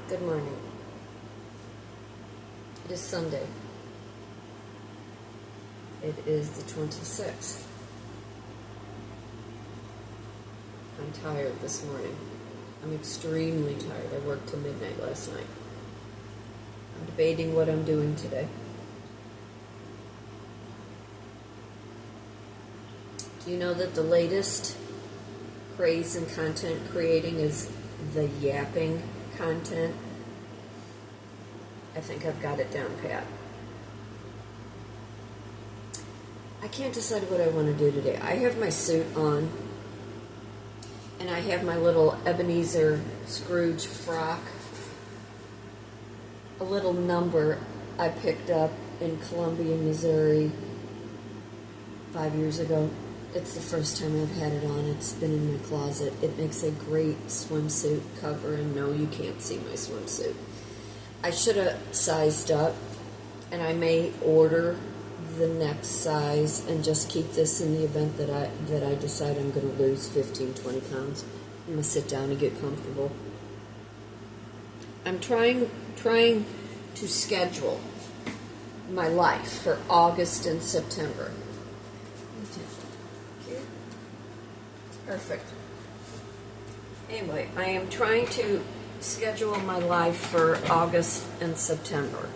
Good morning. It is Sunday. It is the 26th. I'm tired this morning. I'm extremely tired. I worked till midnight last night. I'm debating what I'm doing today. Do you know that the latest craze in content creating is the yapping content? I think I've got it down pat. I can't decide what I want to do today. I have my suit on, and I have my little Ebenezer Scrooge frock, a little number I picked up in Columbia, Missouri 5 years ago. It's the first time I've had it on. It's been in my closet. It makes a great swimsuit cover, and no, you can't see my swimsuit. I should have sized up, and I may order the next size and just keep this in the event that I decide I'm going to lose 15, 20 pounds. I'm going to sit down and get comfortable. I'm trying to schedule my life for August and September. Perfect. Anyway, I am trying to schedule my life for August and September.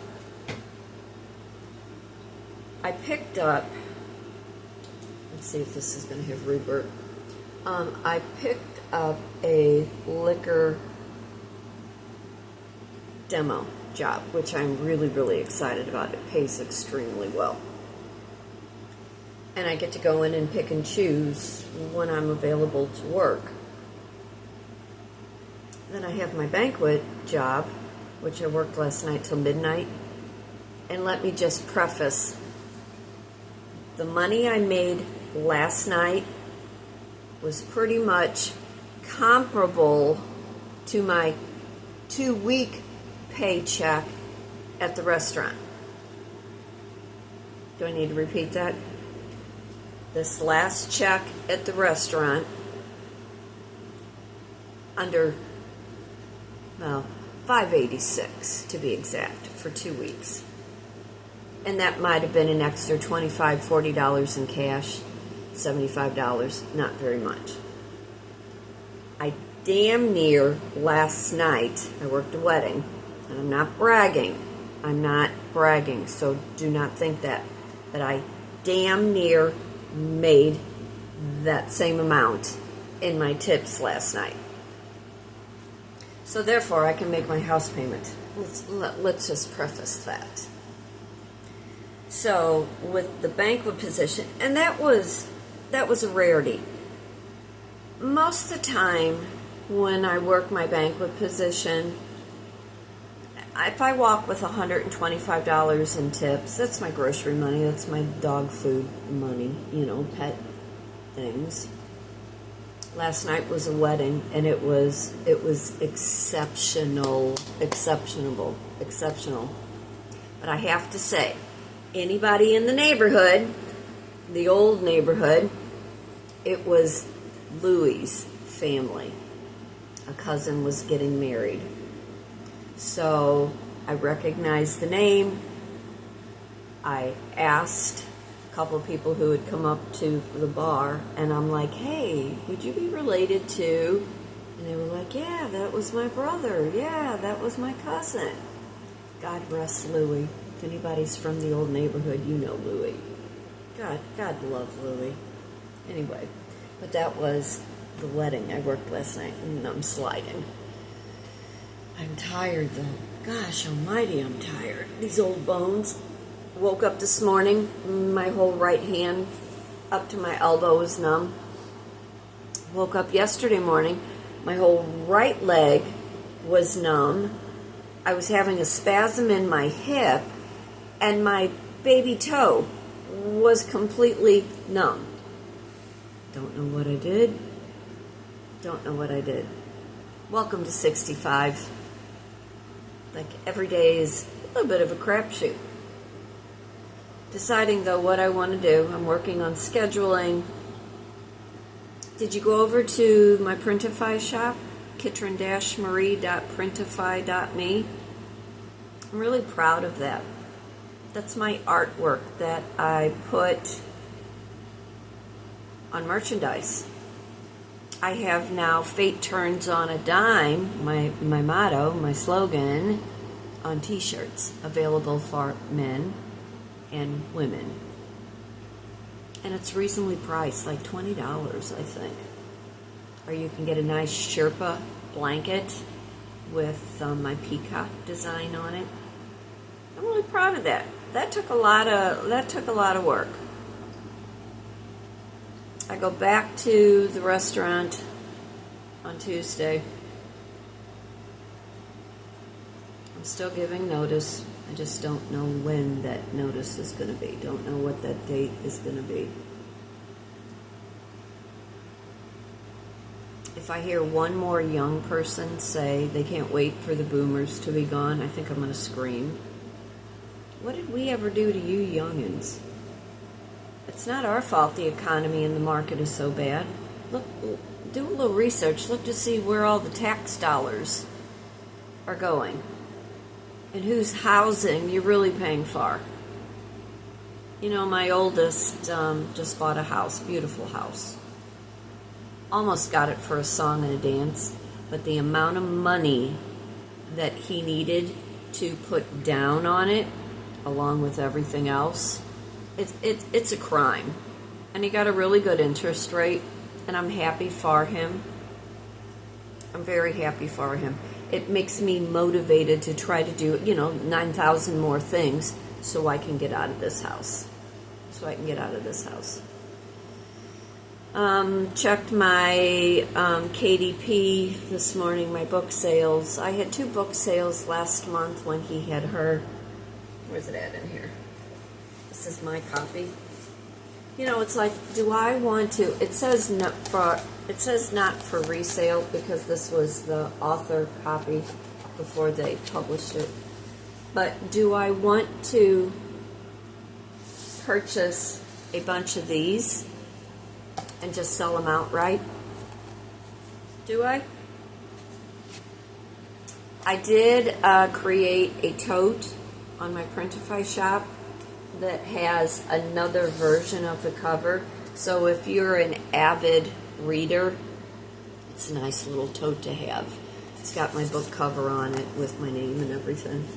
I picked up, let's see if this is going to have reverb. I picked up a liquor demo job, which I'm really, really excited about. It pays extremely well. And I get to go in and pick and choose when I'm available to work. Then I have my banquet job, which I worked last night till midnight. And let me just preface, the money I made last night was pretty much comparable to my 2-week paycheck at the restaurant. Do I need to repeat that? This last check at the restaurant, under, well, $586 to be exact, for 2 weeks. And that might have been an extra $25, $40 in cash, $75, not very much. I damn near last night, I worked a wedding, and I'm not bragging, so do not think that I damn near made that same amount in my tips last night. So therefore, I can make my house payment. Let's just preface that. So with the banquet position, and that was a rarity. Most of the time when I work my banquet position, if I walk with $125 in tips, that's my grocery money, that's my dog food money, pet things. Last night was a wedding, and it was exceptional. But I have to say, anybody in the neighborhood, the old neighborhood, it was Louie's family. A cousin was getting married. So I recognized the name. I asked a couple of people who had come up to the bar, and I'm like, hey, would you be related to? And they were like, yeah, that was my brother. Yeah, that was my cousin. God rest Louie. If anybody's from the old neighborhood, you know Louie. God love Louie. Anyway, but that was the wedding. I worked last night, and I'm sliding. I'm tired, though. Gosh almighty, I'm tired. These old bones. Woke up this morning, my whole right hand up to my elbow was numb. Woke up yesterday morning, my whole right leg was numb. I was having a spasm in my hip, and my baby toe was completely numb. Don't know what I did. Welcome to 65. Like, every day is a little bit of a crapshoot. Deciding, though, what I want to do. I'm working on scheduling. Did you go over to my Printify shop? kitryn-marie.printify.me. I'm really proud of that. That's my artwork that I put on merchandise. I have now Fate Turns on a Dime, my motto, my slogan, on t-shirts, available for men and women. And it's reasonably priced, like $20, I think. Or you can get a nice Sherpa blanket with my peacock design on it. I'm really proud of that. That took a lot of work. I go back to the restaurant on Tuesday. I'm still giving notice. I just don't know when that notice is going to be. Don't know what that date is going to be. If I hear one more young person say they can't wait for the boomers to be gone, I think I'm going to scream. What did we ever do to you youngins? It's not our fault the economy and the market is so bad. Look, do a little research. Look to see where all the tax dollars are going and whose housing you're really paying for. You know, my oldest just bought a house, beautiful house. Almost got it for a song and a dance, but the amount of money that he needed to put down on it, along with everything else, it's a crime. And he got a really good interest rate, and I'm happy for him. I'm very happy for him. It makes me motivated to try to do, 9,000 more things so I can get out of this house. Checked my KDP this morning, my book sales. I had 2 book sales last month when he had her. Where's it at in here? This is my copy. It's like, do I want to? It says not for resale because this was the author copy before they published it. But do I want to purchase a bunch of these and just sell them outright? Do I? I did create a tote on my Printify shop that has another version of the cover. So if you're an avid reader, it's a nice little tote to have. It's got my book cover on it with my name and everything.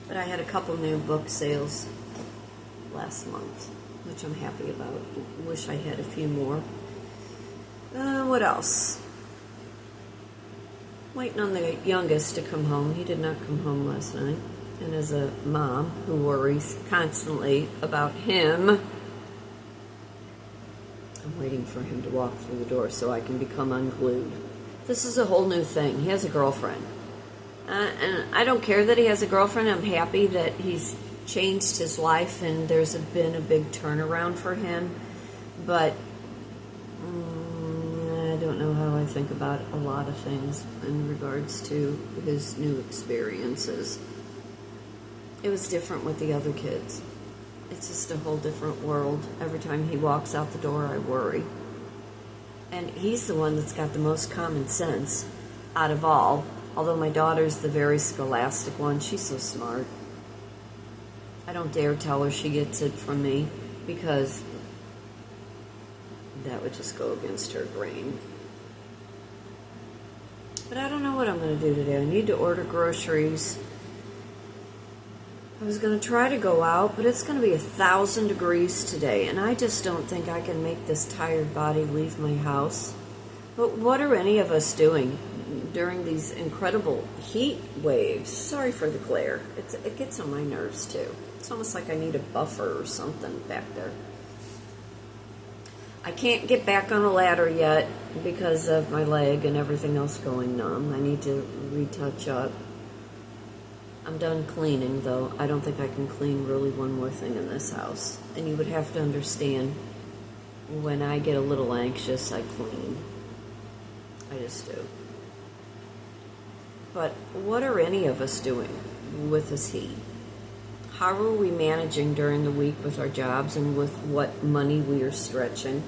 But I had a couple new book sales last month, which I'm happy about. Wish I had a few more. What else? Waiting on the youngest to come home. He did not come home last night. And as a mom who worries constantly about him, I'm waiting for him to walk through the door so I can become unglued. This is a whole new thing. He has a girlfriend. And I don't care that he has a girlfriend. I'm happy that he's changed his life and there's been a big turnaround for him. But I don't know how I think about a lot of things in regards to his new experiences. It was different with the other kids. It's just a whole different world. Every time he walks out the door, I worry. And he's the one that's got the most common sense out of all. Although my daughter's the very scholastic one. She's so smart. I don't dare tell her she gets it from me because that would just go against her grain. But I don't know what I'm going to do today. I need to order groceries. I was going to try to go out, but it's going to be 1,000 degrees today, and I just don't think I can make this tired body leave my house. But what are any of us doing during these incredible heat waves? Sorry for the glare. It gets on my nerves, too. It's almost like I need a buffer or something back there. I can't get back on a ladder yet because of my leg and everything else going numb. I need to retouch up. I'm done cleaning, though. I don't think I can clean really one more thing in this house. And you would have to understand, when I get a little anxious, I clean. I just do. But what are any of us doing with this heat? How are we managing during the week with our jobs and with what money we are stretching?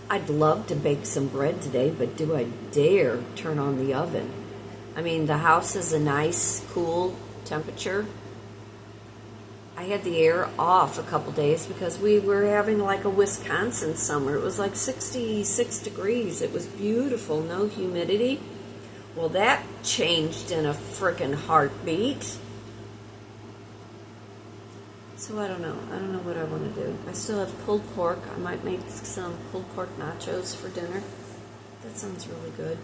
I'd love to bake some bread today, but do I dare turn on the oven? I mean, the house is a nice, cool temperature. I had the air off a couple days because we were having like a Wisconsin summer. It was like 66 degrees. It was beautiful, no humidity. Well, that changed in a frickin' heartbeat. So I don't know. I don't know what I want to do. I still have pulled pork. I might make some pulled pork nachos for dinner. That sounds really good.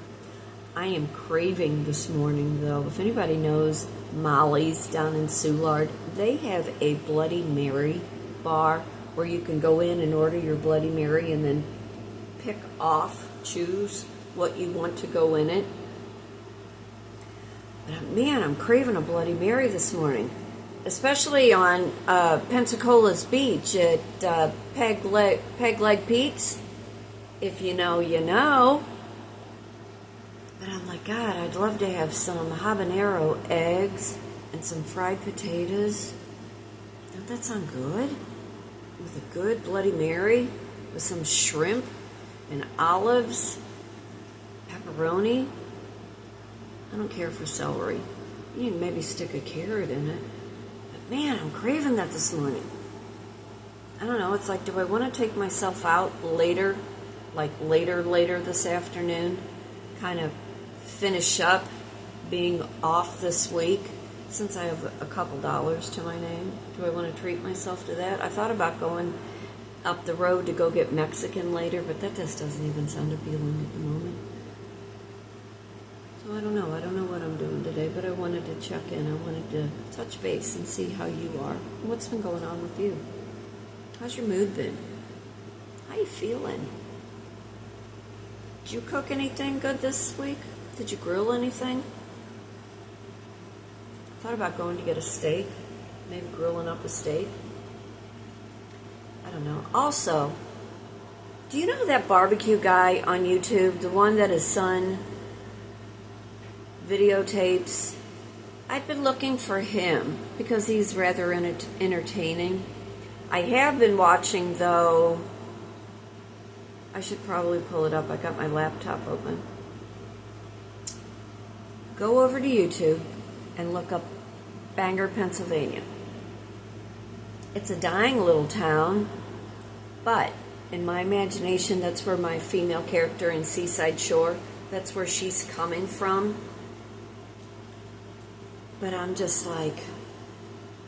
I am craving this morning, though. If anybody knows Molly's down in Soulard, they have a Bloody Mary bar where you can go in and order your Bloody Mary and then pick off, choose what you want to go in it. But man, I'm craving a Bloody Mary this morning. Especially on Pensacola's Beach at Peg Leg Pete's. If you know, you know. But I'm like, God, I'd love to have some habanero eggs and some fried potatoes. Don't that sound good? With a good Bloody Mary, with some shrimp and olives, pepperoni. I don't care for celery. You can maybe stick a carrot in it. Man, I'm craving that this morning. I don't know, it's like, do I want to take myself out later, like later this afternoon, kind of finish up being off this week, since I have a couple dollars to my name? Do I want to treat myself to that? I thought about going up the road to go get Mexican later, but that just doesn't even sound appealing at the moment. So I don't know what I'm doing today, but I wanted to check in. I wanted to touch base and see how you are. What's been going on with you? How's your mood been? How you feeling? Did you cook anything good this week? Did you grill anything? I thought about going to get a steak, maybe grilling up a steak. I don't know. Also, do you know that barbecue guy on YouTube, the one that his son videotapes? I've been looking for him because he's rather entertaining. I have been watching, though. I should probably pull it up. I got my laptop open. Go over to YouTube and look up Bangor, Pennsylvania. It's a dying little town, but in my imagination, that's where my female character in Seaside Shore, that's where she's coming from. But I'm just like,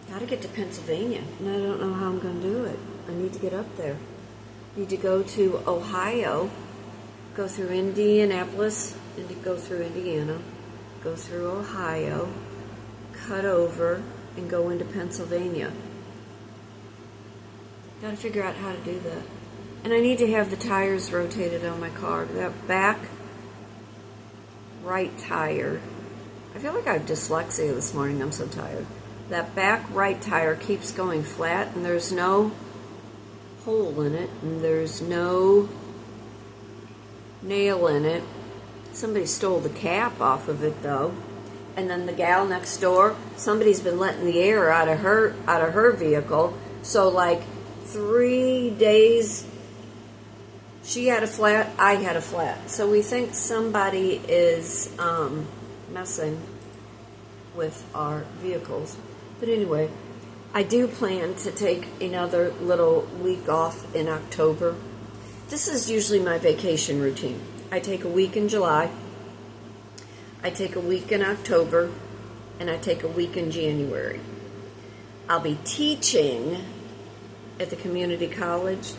gotta get to Pennsylvania, and I don't know how I'm gonna do it. I need to get up there. Need to go to Ohio, go through Indianapolis, and to go through Indiana, go through Ohio, cut over, and go into Pennsylvania. Gotta figure out how to do that. And I need to have the tires rotated on my car. That back right tire, I feel like I have dyslexia this morning. I'm so tired. That back right tire keeps going flat, and there's no hole in it, and there's no nail in it. Somebody stole the cap off of it, though. And then the gal next door, somebody's been letting the air out of her vehicle. So like 3 days, she had a flat, I had a flat. So we think somebody is messing with our vehicles. But anyway, I do plan to take another little week off in October. This is usually my vacation routine. I take a week in July, I take a week in October, and I take a week in January. I'll be teaching at the community college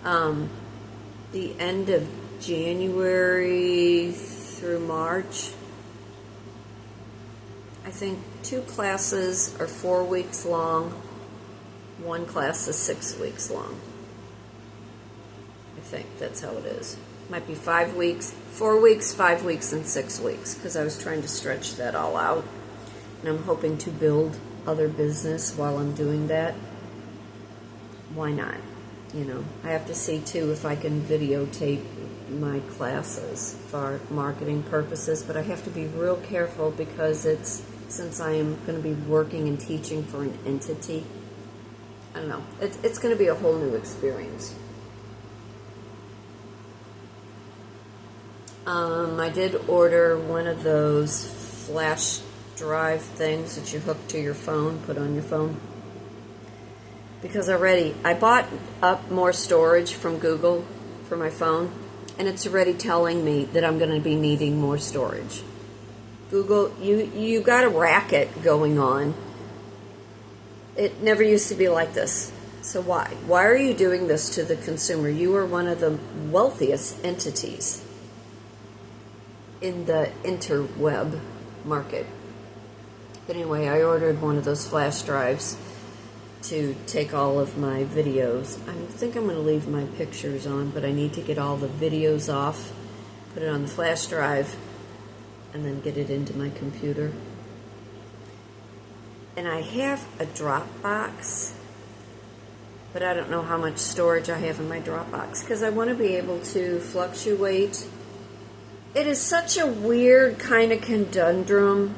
the end of January through March. I think 2 classes are 4 weeks long. 1 class is 6 weeks long. I think that's how it is. Might be 5 weeks, 4 weeks, 5 weeks, and 6 weeks, because I was trying to stretch that all out. And I'm hoping to build other business while I'm doing that. Why not? You know, I have to see too if I can videotape my classes for marketing purposes, but I have to be real careful because since I am going to be working and teaching for an entity, I don't know, it's going to be a whole new experience. I did order one of those flash drive things that you hook to your phone, put on your phone. Because I bought up more storage from Google for my phone, and it's already telling me that I'm going to be needing more storage. Google, you got a racket going on. It never used to be like this. So why? Why are you doing this to the consumer? You are one of the wealthiest entities in the interweb market. But anyway, I ordered one of those flash drives to take all of my videos. I think I'm going to leave my pictures on, but I need to get all the videos off, put it on the flash drive, and then get it into my computer. And I have a Dropbox, but I don't know how much storage I have in my Dropbox because I want to be able to fluctuate. It is such a weird kind of conundrum.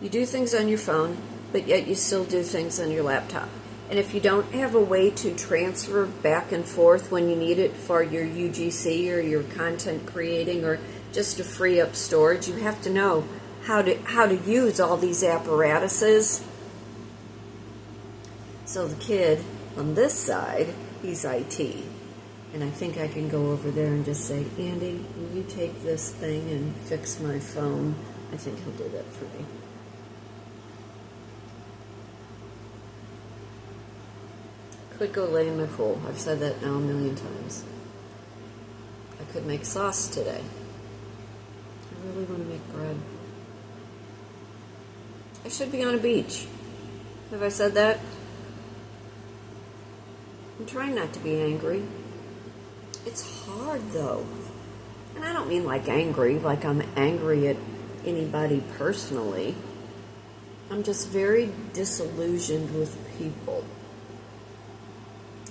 You do things on your phone, but yet you still do things on your laptop. And if you don't have a way to transfer back and forth when you need it for your UGC or your content creating or just to free up storage, you have to know how to use all these apparatuses. So the kid on this side, he's IT. And I think I can go over there and just say, Andy, will you take this thing and fix my phone? I think he'll do that for me. Could go lay in my pool. I've said that now a million times. I could make sauce today. I really want to make bread. I should be on a beach. Have I said that? I'm trying not to be angry. It's hard though. And I don't mean like angry, like I'm angry at anybody personally. I'm just very disillusioned with people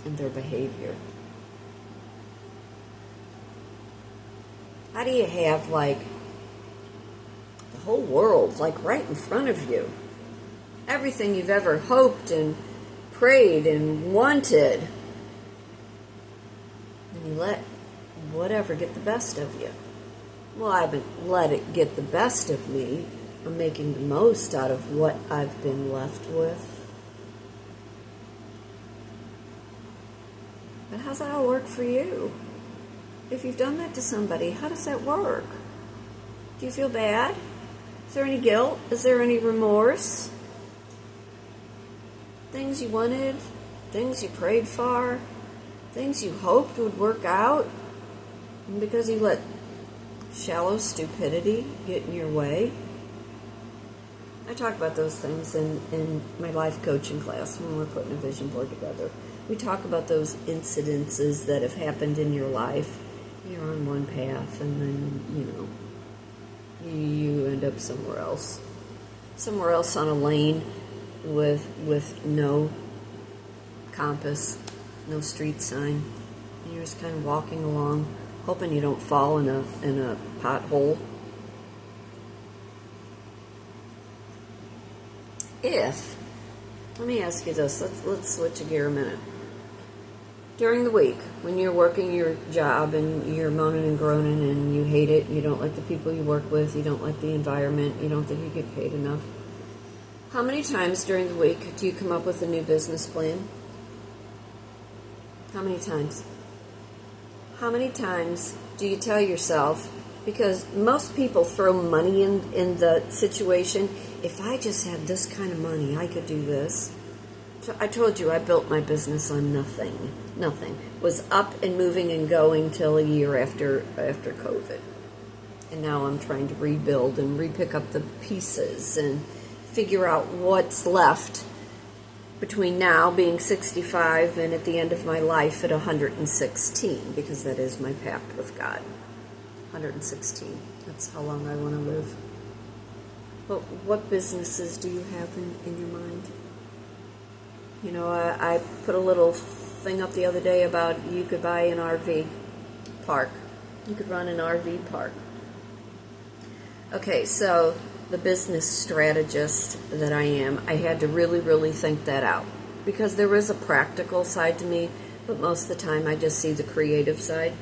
and their behavior. How do you have like the whole world like right in front of you? Everything you've ever hoped and prayed and wanted. And you let whatever get the best of you. Well, I haven't let it get the best of me. I'm making the most out of what I've been left with. But how's that all work for you? If you've done that to somebody, how does that work? Do you feel bad? Is there any guilt? Is there any remorse? Things you wanted? Things you prayed for? Things you hoped would work out? And because you let shallow stupidity get in your way? I talk about those things in my life coaching class when we're putting a vision board together. We talk about those incidences that have happened in your life. You're on one path and then, you end up somewhere else. Somewhere else on a lane with no compass, no street sign. And you're just kind of walking along, hoping you don't fall in a pothole. Let me ask you this, let's switch a gear a minute. During the week, when you're working your job and you're moaning and groaning and you hate it, you don't like the people you work with, you don't like the environment, you don't think you get paid enough, how many times during the week do you come up with a new business plan? How many times? How many times do you tell yourself, because most people throw money in the situation, if I just had this kind of money, I could do this. So I told you I built my business on nothing. Nothing. Was up and moving and going till a year after COVID. And now I'm trying to rebuild and repick up the pieces and figure out what's left between now being 65 and at the end of my life at 116, because that is my pact with God. 116. That's how long I want to live. But what businesses do you have in your mind? I put a little thing up the other day about you could buy an RV park. You could run an RV park. Okay, so the business strategist that I am, I had to really, really think that out. Because there is a practical side to me, but most of the time I just see the creative side.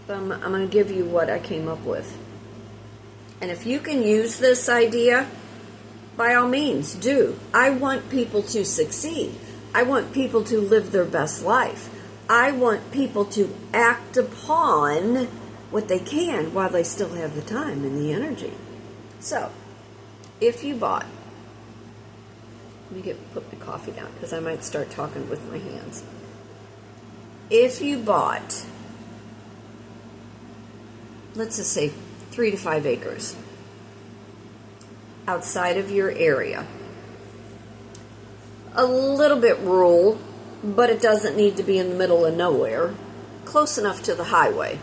But I'm going to give you what I came up with. And if you can use this idea, by all means, do. I want people to succeed. I want people to live their best life. I want people to act upon what they can while they still have the time and the energy. So, if you bought, let me put my coffee down because I might start talking with my hands. If you bought, let's just say 3 to 5 acres outside of your area, a little bit rural, but it doesn't need to be in the middle of nowhere, close enough to the highway.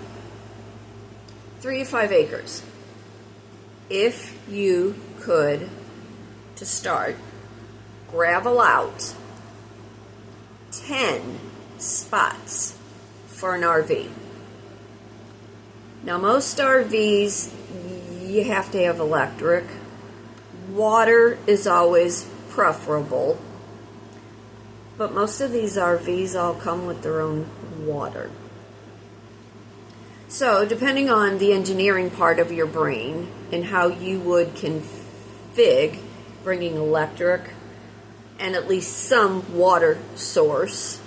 3 to 5 acres. If you could, to start, gravel out 10 spots for an RV. Now, most RVs, you have to have electric. Water is always preferable. But most of these RVs all come with their own water. So, depending on the engineering part of your brain and how you would config bringing electric and at least some water source,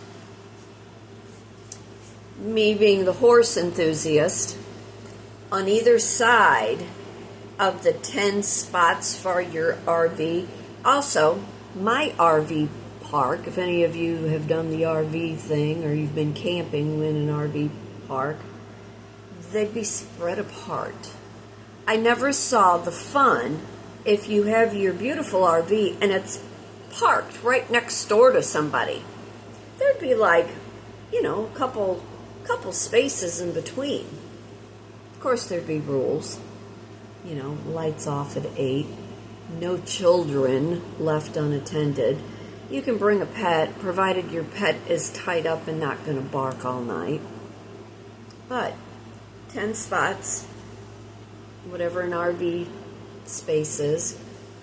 me being the horse enthusiast, on either side of the 10 spots for your RV, also my RV park, if any of you have done the RV thing or you've been camping in an RV park, they'd be spread apart. I never saw the fun if you have your beautiful RV and it's parked right next door to somebody. There'd be like, a couple spaces in between. Of course, there'd be rules. Lights off at 8, no children left unattended. You can bring a pet, provided your pet is tied up and not going to bark all night. But 10 spots, whatever an RV space is,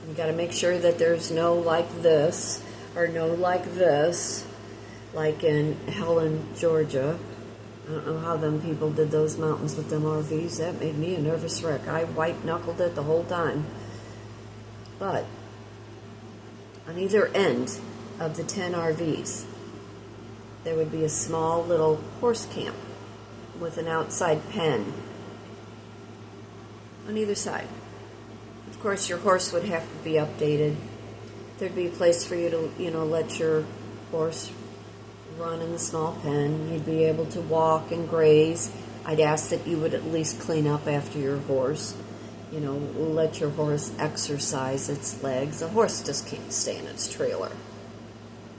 you got to make sure that there's no like this or no like this, like in Helen, Georgia. I don't know how them people did those mountains with them RVs. That made me a nervous wreck. I white-knuckled it the whole time. But on either end of the 10 RVs, there would be a small little horse camp with an outside pen on either side. Of course, your horse would have to be updated. There'd be a place for you to, let your horse run in the small pen. You'd be able to walk and graze. I'd ask that you would at least clean up after your horse. Let your horse exercise its legs. A horse just can't stay in its trailer.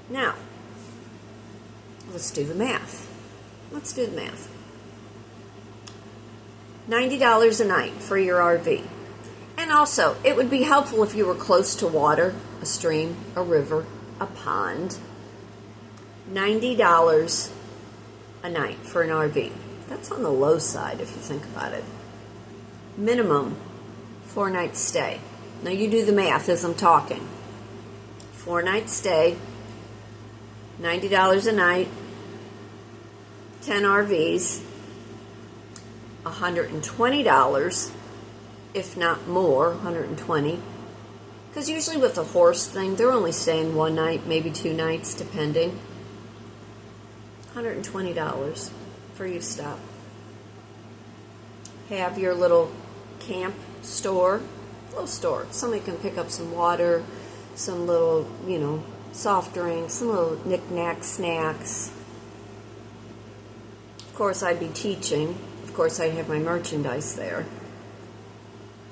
Now, let's do the math. $90 a night for your RV. And also, it would be helpful if you were close to water, a stream, a river, a pond. $90 a night for an RV. That's on the low side if you think about it. Minimum 4 nights stay. Now you do the math as I'm talking. 4 nights stay, $90 a night, 10 RVs, $120, if not more, $120. Because usually with the horse thing, they're only staying 1 night, maybe 2 nights, depending. $120 for you to stop. Have your little camp store, little store. Somebody can pick up some water, some little, soft drinks, some little knick-knack snacks. Of course, I'd be teaching. Of course, I'd have my merchandise there.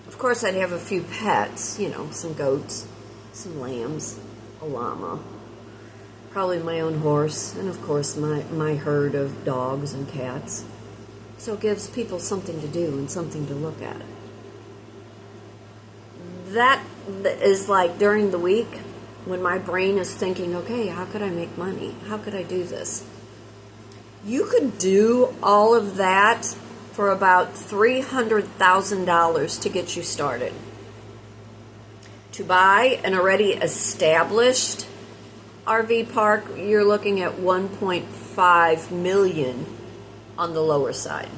Of course, I'd have a few pets, some goats, some lambs, a llama. Probably my own horse, and of course my herd of dogs and cats. So it gives people something to do and something to look at. That is like during the week when my brain is thinking, okay, how could I make money? How could I do this? You could do all of that for about $300,000 to get you started. To buy an already established RV park, you're looking at $1.5 million on the lower side.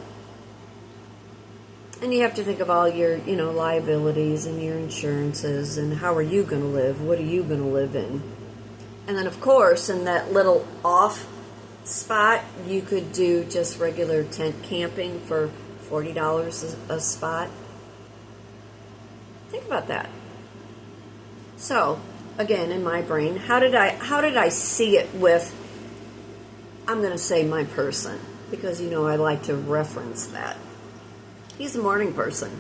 And you have to think of all your, liabilities and your insurances and how are you going to live? What are you going to live in? And then, of course, in that little off spot, you could do just regular tent camping for $40 a spot. Think about that. So, again, in my brain, how did I see it with, I'm going to say my person, because I like to reference that. He's a morning person.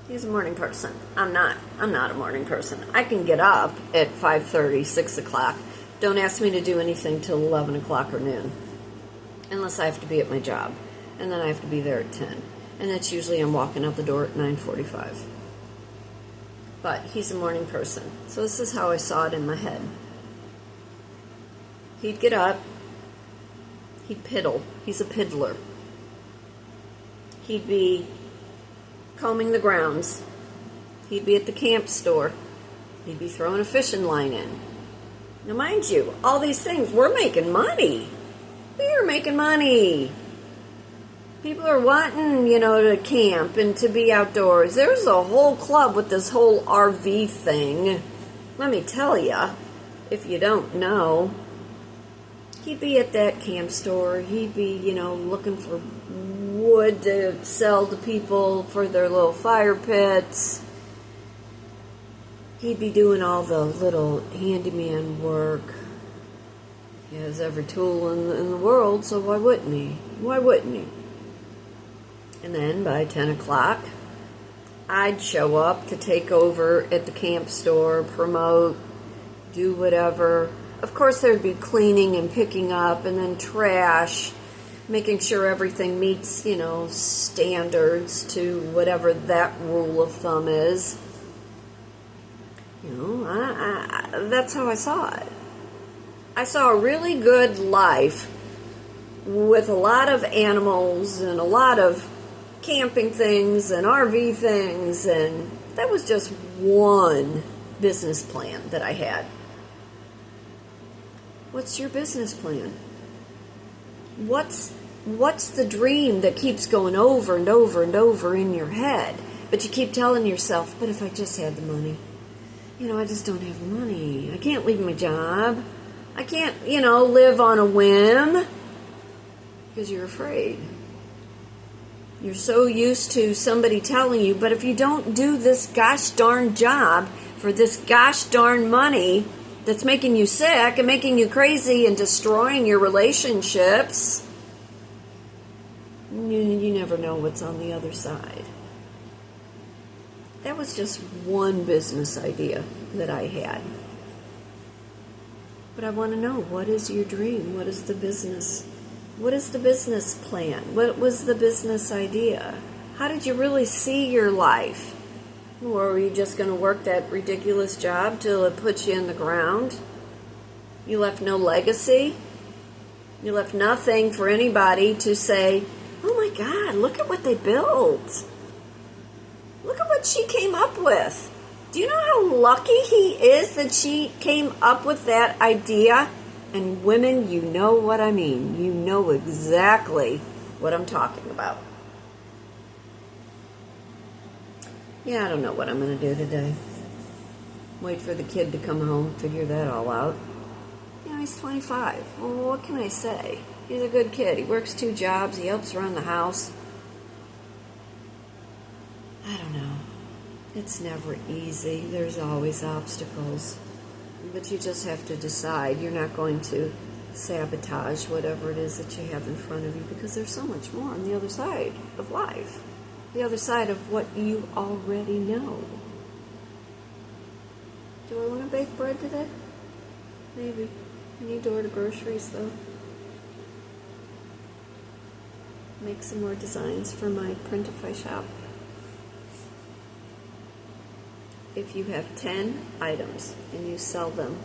He's a morning person. I'm not a morning person. I can get up at 5:30, 6 o'clock. Don't ask me to do anything till 11 o'clock or noon, unless I have to be at my job. And then I have to be there at 10. And that's usually I'm walking out the door at 9:45. But he's a morning person. So this is how I saw it in my head. He'd get up. He'd piddle. He's a piddler. He'd be combing the grounds. He'd be at the camp store. He'd be throwing a fishing line in. Now, mind you, all these things, we're making money. We are making money. People are wanting, to camp and to be outdoors. There's a whole club with this whole RV thing. Let me tell you, if you don't know, he'd be at that camp store. He'd be, looking for wood to sell to people for their little fire pits. He'd be doing all the little handyman work. He has every tool in the world, so why wouldn't he? Why wouldn't he? And then by 10 o'clock, I'd show up to take over at the camp store, promote, do whatever. Of course, there'd be cleaning and picking up, and then trash, making sure everything meets, standards to whatever that rule of thumb is. That's how I saw it. I saw a really good life with a lot of animals and a lot of camping things and RV things, and that was just one business plan that I had. What's your business plan? What's the dream that keeps going over and over and over in your head, but you keep telling yourself, but if I just had the money, I just don't have the money. I can't leave my job. I can't, live on a whim, because you're afraid. You're so used to somebody telling you, but if you don't do this gosh darn job for this gosh darn money that's making you sick and making you crazy and destroying your relationships, you never know what's on the other side. That was just one business idea that I had. But I want to know, what is your dream? What is the business? What is the business plan? What was the business idea? How did you really see your life? Or were you just going to work that ridiculous job till it puts you in the ground? You left no legacy? You left nothing for anybody to say, oh my God, look at what they built. Look at what she came up with. Do you know how lucky he is that she came up with that idea? And women, you know what I mean. You know exactly what I'm talking about. Yeah, I don't know what I'm going to do today. Wait for the kid to come home, figure that all out. He's 25. Well, what can I say? He's a good kid. He works 2 jobs. He helps around the house. I don't know. It's never easy. There's always obstacles. But you just have to decide. You're not going to sabotage whatever it is that you have in front of you, because there's so much more on the other side of life. The other side of what you already know. Do I want to bake bread today? Maybe. I need to order groceries, though. Make some more designs for my Printify shop. If you have 10 items and you sell them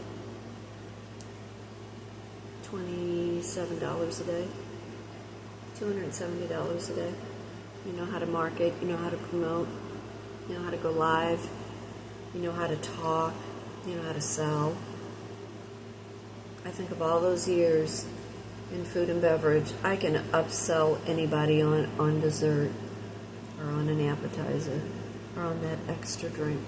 $27 a day, $270 a day, you know how to market, you know how to promote, you know how to go live, you know how to talk, you know how to sell. I think of all those years in food and beverage, I can upsell anybody on dessert or on on an appetizer or on that extra drink.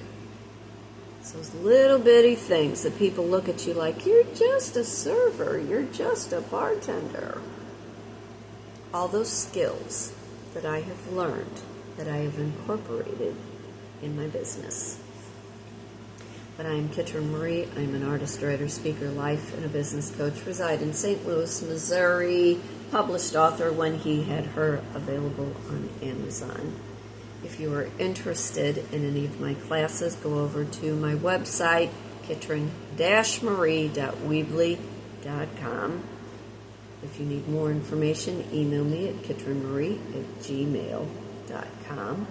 It's those little bitty things that people look at you like, you're just a server, you're just a bartender. All those skills that I have learned, that I have incorporated in my business. But I am Kitryn Marie. I'm an artist, writer, speaker, life, and a business coach. Reside in St. Louis, Missouri. Published author When He Had Her, available on Amazon. If you are interested in any of my classes, go over to my website, kitryn-marie.weebly.com. If you need more information, email me at kitrynmarie@gmail.com.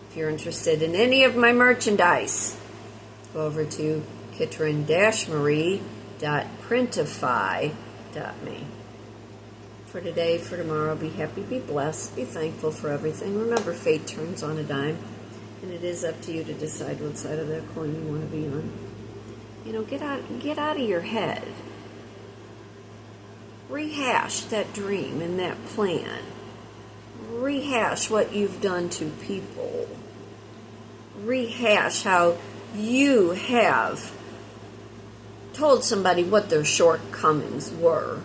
If you're interested in any of my merchandise, go over to kitryn-marie.printify.me. For today, for tomorrow, be happy, be blessed, be thankful for everything. Remember, fate turns on a dime, and it is up to you to decide what side of that coin you want to be on. You know, get out of your head. Rehash that dream and that plan. Rehash what you've done to people. Rehash how you have told somebody what their shortcomings were,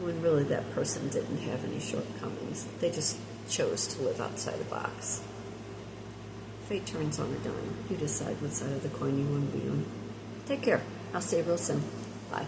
when really that person didn't have any shortcomings. They just chose to live outside the box. Fate turns on a dime. You decide what side of the coin you want to be on. Take care. I'll see you real soon. Bye.